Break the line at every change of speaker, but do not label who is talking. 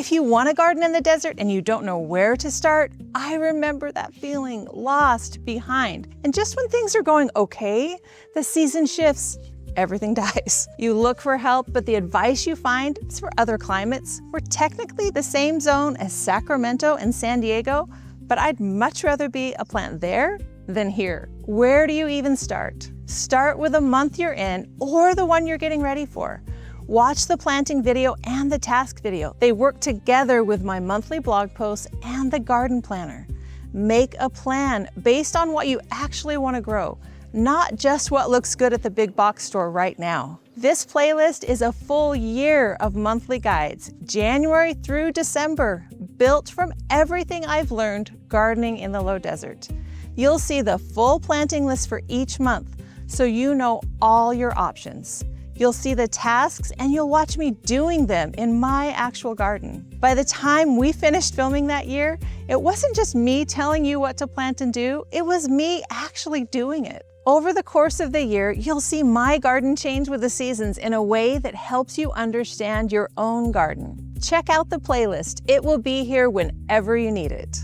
If you want to garden in the desert and you don't know where to start, I remember that feeling, lost, behind. And just when things are going okay, the season shifts, everything dies. You look for help, but the advice you find is for other climates. We're technically the same zone as Sacramento and San Diego, but I'd much rather be a plant there than here. Where do you even start? Start with the month you're in or the one you're getting ready for. Watch the planting video and the task video. They work together with my monthly blog posts and the garden planner. Make a plan based on what you actually want to grow, not just what looks good at the big box store right now. This playlist is a full year of monthly guides, January through December, built from everything I've learned gardening in the low desert. You'll see the full planting list for each month, so you know all your options. You'll see the tasks and you'll watch me doing them in my actual garden. By the time we finished filming that year, it wasn't just me telling you what to plant and do, it was me actually doing it. Over the course of the year, you'll see my garden change with the seasons in a way that helps you understand your own garden. Check out the playlist. It will be here whenever you need it.